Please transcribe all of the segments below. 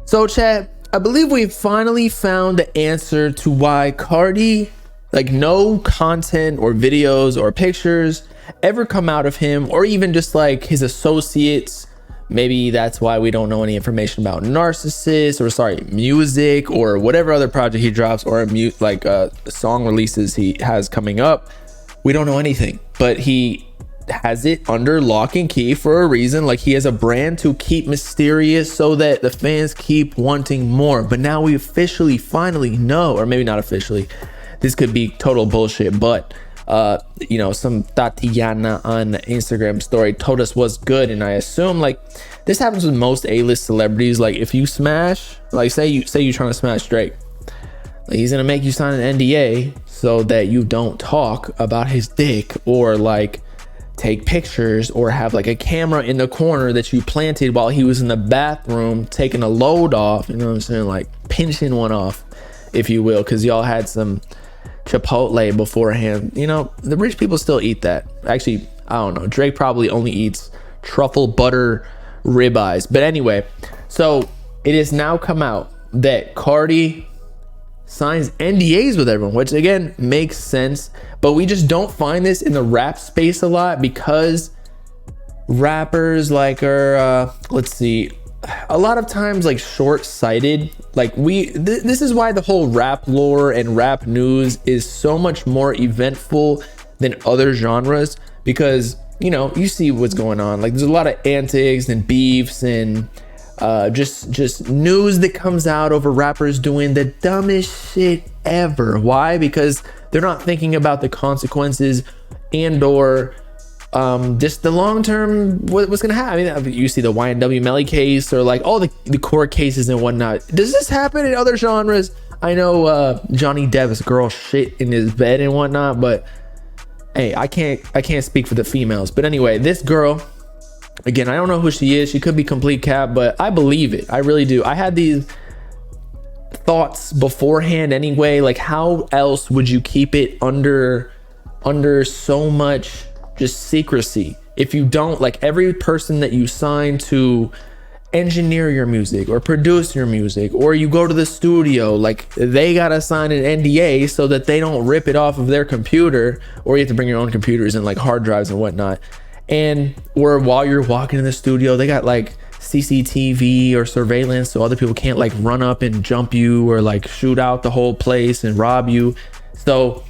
So chat, I believe we finally found the answer to why Carti, like, no content or videos or pictures ever come out of him, or even just like his associates. Maybe that's why we don't know any information about Narcissist, or sorry, music, or whatever other project he drops, or song releases he has coming up. We don't know anything, but he has it under lock and key for a reason. Like, he has a brand to keep mysterious so that the fans keep wanting more. But now we officially finally know, or maybe not officially, this could be total bullshit, but some Tatiana on the Instagram story told us what's good. And I assume, like, this happens with most A-list celebrities. Like, if you smash, like, say you're trying to smash Drake, like, he's gonna make you sign an NDA so that you don't talk about his dick, or like take pictures, or have like a camera in the corner that you planted while he was in the bathroom taking a load off, you know what I'm saying, like pinching one off, if you will, because y'all had some Chipotle beforehand. You know, the rich people still eat that. Actually, I don't know, Drake probably only eats truffle butter ribeyes. But anyway, so it has now come out that Carti signs NDAs with everyone, which again makes sense, but we just don't find this in the rap space a lot, because rappers like are let's see, a lot of times like short-sighted. Like, this is why the whole rap lore and rap news is so much more eventful than other genres, because you see what's going on. Like, there's a lot of antics and beefs and just news that comes out over rappers doing the dumbest shit ever. Why? Because they're not thinking about the consequences and or just the long-term what's gonna happen. I mean, you see the YNW Melly case, or like all the court cases and whatnot. Does this happen in other genres? I know Johnny Depp's girl shit in his bed and whatnot, but hey, I can't speak for the females. But anyway, this girl, again, I don't know who she is. She could be complete cap, but I believe it. I really do. I had these thoughts beforehand anyway. Like, how else would you keep it under so much just secrecy if you don't, like, every person that you sign to engineer your music or produce your music, or you go to the studio, like, they gotta sign an NDA so that they don't rip it off of their computer, or you have to bring your own computers and like hard drives and whatnot. And or while you're walking in the studio, they got like CCTV or surveillance, so other people can't like run up and jump you or like shoot out the whole place and rob you. So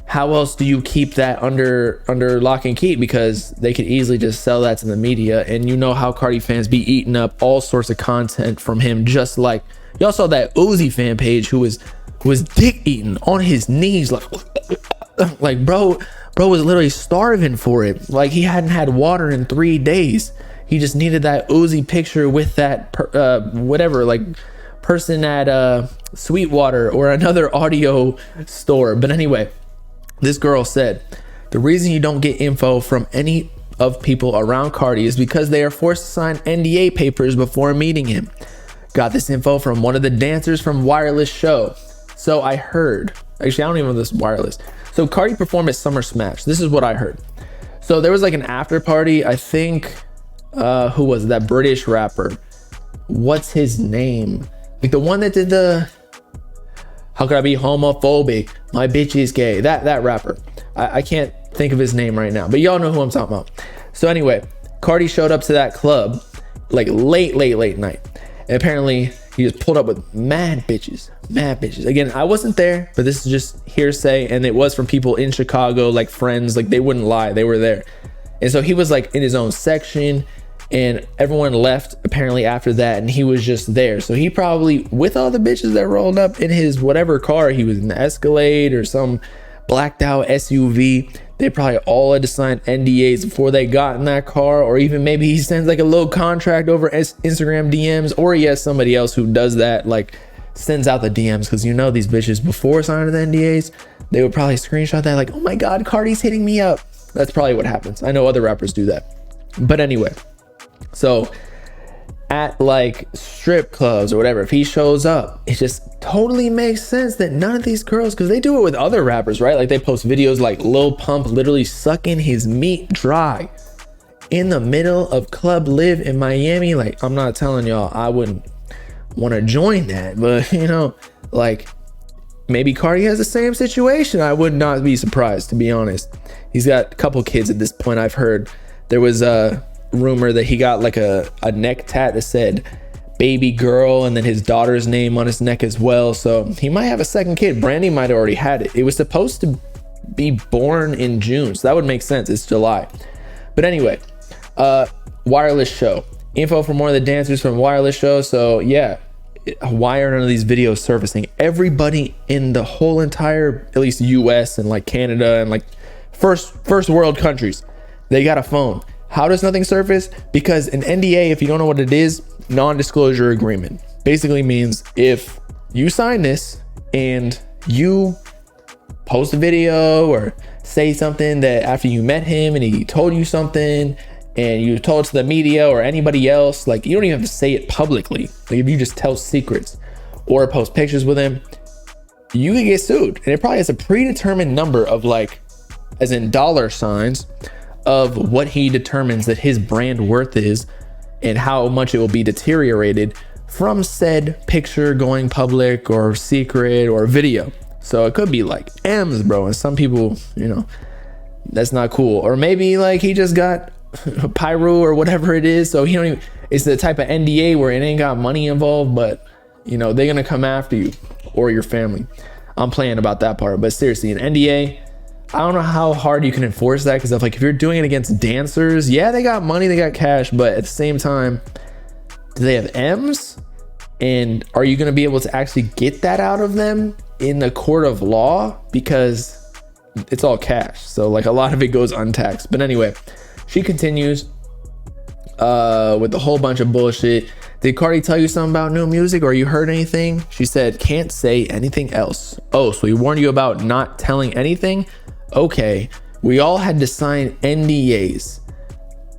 how else do you keep that under lock and key? Because they could easily just sell that to the media, and you know how Carti fans be eating up all sorts of content from him. Just like y'all saw that Uzi fan page who was dick eating on his knees, like bro was literally starving for it. Like, he hadn't had water in 3 days. He just needed that Uzi picture with that whatever, like, person at Sweetwater or another audio store. But anyway, this girl said the reason you don't get info from any of people around Carti is because they are forced to sign NDA papers before meeting him. Got this info from one of the dancers from Wireless show. So I heard, actually I don't even know this Wireless. So Carti performed at Summer Smash. This is what I heard. So there was like an after party. I think who was that British rapper? What's his name? Like the one that did the "How could I be homophobic? My bitch is gay." That rapper. I can't think of his name right now, but y'all know who I'm talking about. So anyway, Carti showed up to that club like late night, and apparently he just pulled up with mad bitches. Again, I wasn't there, but this is just hearsay, and it was from people in Chicago, like friends, like they wouldn't lie, they were there. And so he was like in his own section, and everyone left apparently after that, and he was just there. So he probably, with all the bitches that rolled up in his whatever car, he was in the Escalade or some blacked out SUV, they probably all had to sign NDAs before they got in that car. Or even maybe he sends like a little contract over Instagram DMs, or he has somebody else who does that, like sends out the DMs, because you know these bitches before signing the NDAs, they would probably screenshot that like, "Oh my god, Carti's hitting me up." That's probably what happens. I know other rappers do that. But anyway, so at like strip clubs or whatever, if he shows up, it just totally makes sense that none of these girls, because they do it with other rappers, right? Like they post videos like Lil Pump literally sucking his meat dry in the middle of Club Live in Miami. Like, I'm not telling y'all I wouldn't want to join that, but you know, like, maybe Carti has the same situation. I would not be surprised, to be honest. He's got a couple kids at this point. I've heard there was a rumor that he got like a neck tat that said baby girl and then his daughter's name on his neck as well. So he might have a second kid. Brandy might have already had it. It was supposed to be born in June, so that would make sense. It's July. But anyway, wireless show. Info for more of the dancers from wireless show. So yeah, why are none of these videos surfacing? Everybody in the whole entire, at least US and like Canada and like first world countries, they got a phone. How does nothing surface? Because an NDA, if you don't know what it is, non-disclosure agreement, basically means if you sign this and you post a video or say something that after you met him and he told you something and you told it to the media or anybody else, like, you don't even have to say it publicly. Like, if you just tell secrets or post pictures with him, you could get sued. And it probably has a predetermined number of, like, as in dollar signs, of what he determines that his brand worth is and how much it will be deteriorated from said picture going public or secret or video. So it could be like M's, bro. And some people, you know, that's not cool. Or maybe like he just got pyro or whatever it is. So he don't even, it's the type of NDA where it ain't got money involved, but you know, they're gonna come after you or your family. I'm playing about that part, but seriously, an NDA, I don't know how hard you can enforce that, because if you're doing it against dancers, yeah, they got money, they got cash, but at the same time, do they have M's? And are you going to be able to actually get that out of them in the court of law? Because it's all cash, so like a lot of it goes untaxed. But anyway, she continues with a whole bunch of bullshit. Did Carti tell you something about new music, or you heard anything? She said, can't say anything else. Oh, so he warned you about not telling anything? Okay, we all had to sign NDAs.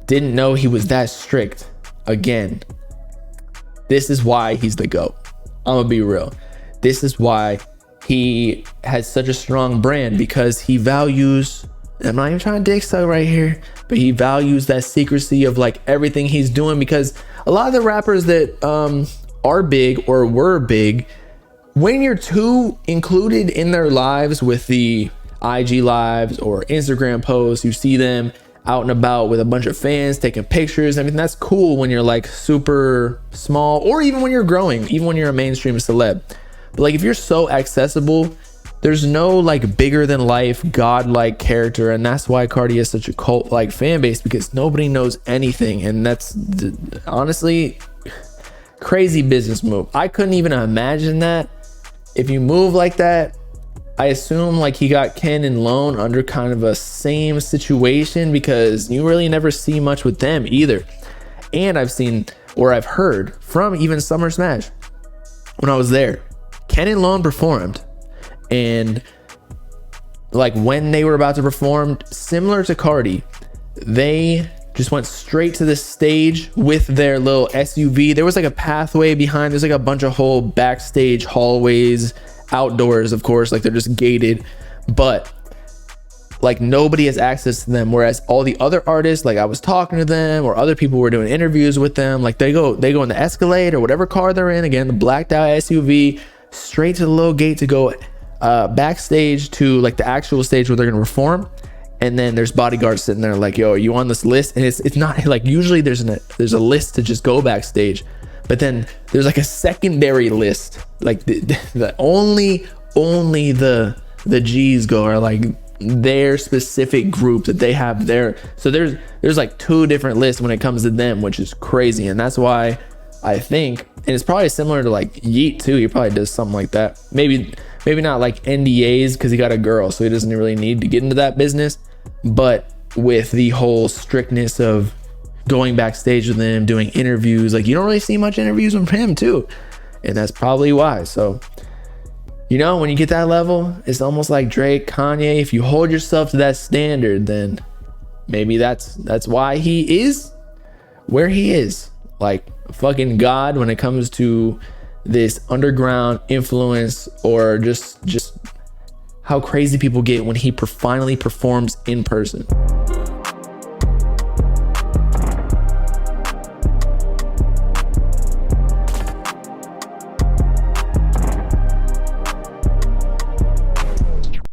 Didn't know he was that strict. Again, this is why he's the GOAT. I'm gonna be real. This is why he has such a strong brand, because he values, I'm not even trying to dick suck right here, but he values that secrecy of like everything he's doing. Because a lot of the rappers that are big or were big, when you're too included in their lives with the IG lives or Instagram posts, you see them out and about with a bunch of fans taking pictures. I mean, that's cool when you're like super small, or even when you're growing, even when you're a mainstream celeb. But like, if you're so accessible, there's no like bigger than life godlike character. And that's why Carti is such a cult like fan base, because nobody knows anything. And that's honestly crazy business move. I couldn't even imagine that. If you move like that, I assume like he got Ken and Lone under kind of a same situation, because you really never see much with them either. And I've seen, or I've heard from even Summer Smash when I was there, Ken and Lone performed, and like when they were about to perform, similar to Carti, they just went straight to the stage with their little SUV. There was like a pathway behind, there's like a bunch of whole backstage hallways, outdoors, of course, like they're just gated, but like nobody has access to them. Whereas all the other artists, like I was talking to them, or other people were doing interviews with them, like they go in the Escalade or whatever car they're in, again the blacked out SUV, straight to the little gate to go backstage to like the actual stage where they're gonna perform. And then there's bodyguards sitting there like, yo, are you on this list? And it's not like, usually there's a list to just go backstage, but then there's like a secondary list, like the only the G's go, are like their specific group that they have there. So there's like two different lists when it comes to them, which is crazy. And that's why I think, and it's probably similar to like Yeet too, he probably does something like that. Maybe not like NDAs, because he got a girl, so he doesn't really need to get into that business, but with the whole strictness of going backstage with him, doing interviews, like you don't really see much interviews with him too, and that's probably why. So, you know, when you get that level, it's almost like Drake, Kanye. If you hold yourself to that standard, then maybe that's why he is where he is, like fucking God when it comes to this underground influence, or just how crazy people get when he finally performs in person.